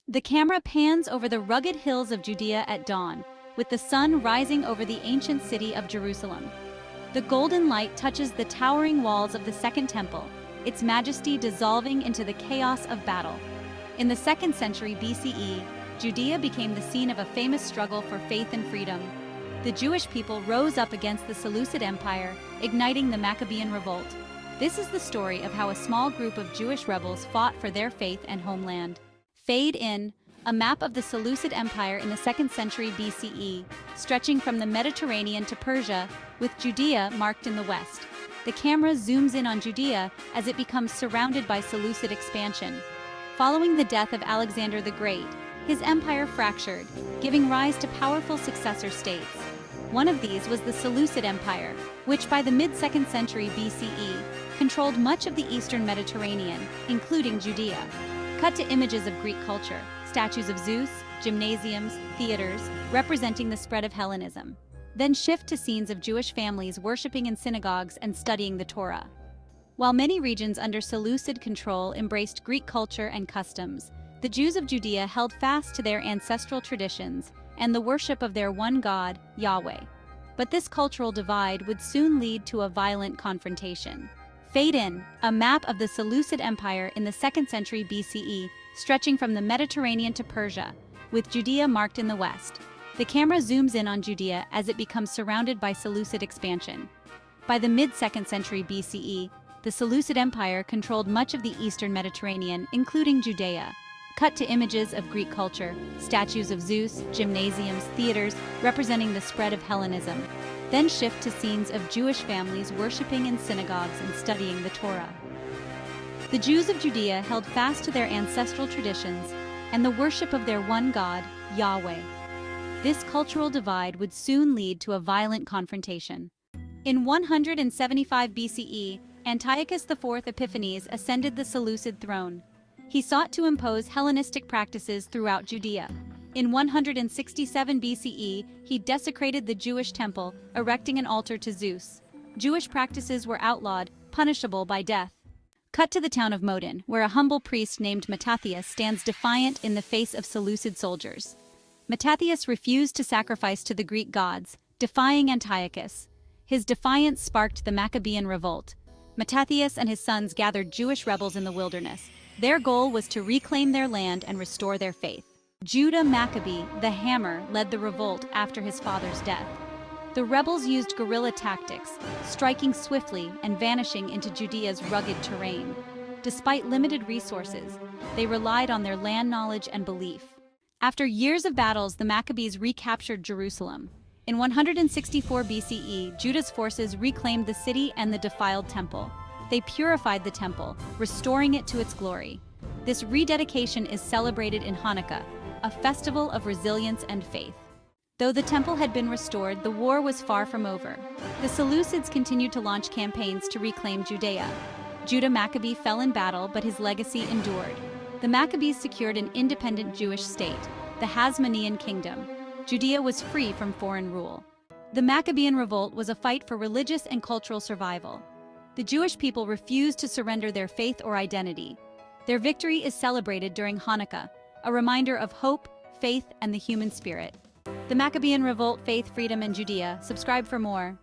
The camera pans over the rugged hills of Judea at dawn, with the sun rising over the ancient city of Jerusalem. The golden light touches the towering walls of the Second Temple, its majesty dissolving into the chaos of battle. In the 2nd century BCE, Judea became the scene of a famous struggle for faith and freedom. The Jewish people rose up against the Seleucid Empire, igniting the Maccabean revolt. This is the story of how a small group of Jewish rebels fought for their faith and homeland. Fade in, a map of the Seleucid Empire in the 2nd century BCE, stretching from the Mediterranean to Persia, with Judea marked in the west. The camera zooms in on Judea as it becomes surrounded by Seleucid expansion. Following the death of Alexander the Great, his empire fractured, giving rise to powerful successor states. One of these was the Seleucid Empire, which by the mid-2nd century BCE controlled much of the eastern Mediterranean, including Judea. Cut to images of Greek culture, statues of Zeus, gymnasiums, theaters, representing the spread of Hellenism. Then shift to scenes of Jewish families worshiping in synagogues and studying the Torah. While many regions under Seleucid control embraced Greek culture and customs, the Jews of Judea held fast to their ancestral traditions and the worship of their one God, Yahweh. But this cultural divide would soon lead to a violent confrontation. Fade in, a map of the Seleucid Empire in the 2nd century BCE, stretching from the Mediterranean to Persia, with Judea marked in the west. The camera zooms in on Judea as it becomes surrounded by Seleucid expansion. By the mid-2nd century BCE, the Seleucid Empire controlled much of the eastern Mediterranean, including Judea. Cut to images of Greek culture, statues of Zeus, gymnasiums, theaters, representing the spread of Hellenism. Then shift to scenes of Jewish families worshiping in synagogues and studying the Torah. The Jews of Judea held fast to their ancestral traditions and the worship of their one God, Yahweh. This cultural divide would soon lead to a violent confrontation. In 175 BCE, Antiochus IV Epiphanes ascended the Seleucid throne. He sought to impose Hellenistic practices throughout Judea. In 167 BCE, he desecrated the Jewish temple, erecting an altar to Zeus. Jewish practices were outlawed, punishable by death. Cut to the town of Modin, where a humble priest named Mattathias stands defiant in the face of Seleucid soldiers. Mattathias refused to sacrifice to the Greek gods, defying Antiochus. His defiance sparked the Maccabean revolt. Mattathias and his sons gathered Jewish rebels in the wilderness. Their goal was to reclaim their land and restore their faith. Judah Maccabee, the Hammer, led the revolt after his father's death. The rebels used guerrilla tactics, striking swiftly and vanishing into Judea's rugged terrain. Despite limited resources, they relied on their land knowledge and belief. After years of battles, the Maccabees recaptured Jerusalem. In 164 BCE, Judah's forces reclaimed the city and the defiled temple. They purified the temple, restoring it to its glory. This rededication is celebrated in Hanukkah, a festival of resilience and faith. Though the temple had been restored, the war was far from over. The Seleucids continued to launch campaigns to reclaim Judea. Judah Maccabee fell in battle, but his legacy endured. The Maccabees secured an independent Jewish state, the Hasmonean Kingdom. Judea was free from foreign rule. The Maccabean revolt was a fight for religious and cultural survival. The Jewish people refused to surrender their faith or identity. Their victory is celebrated during Hanukkah, a reminder of hope, faith, and the human spirit. The Maccabean revolt, faith, freedom, and Judea. Subscribe for more.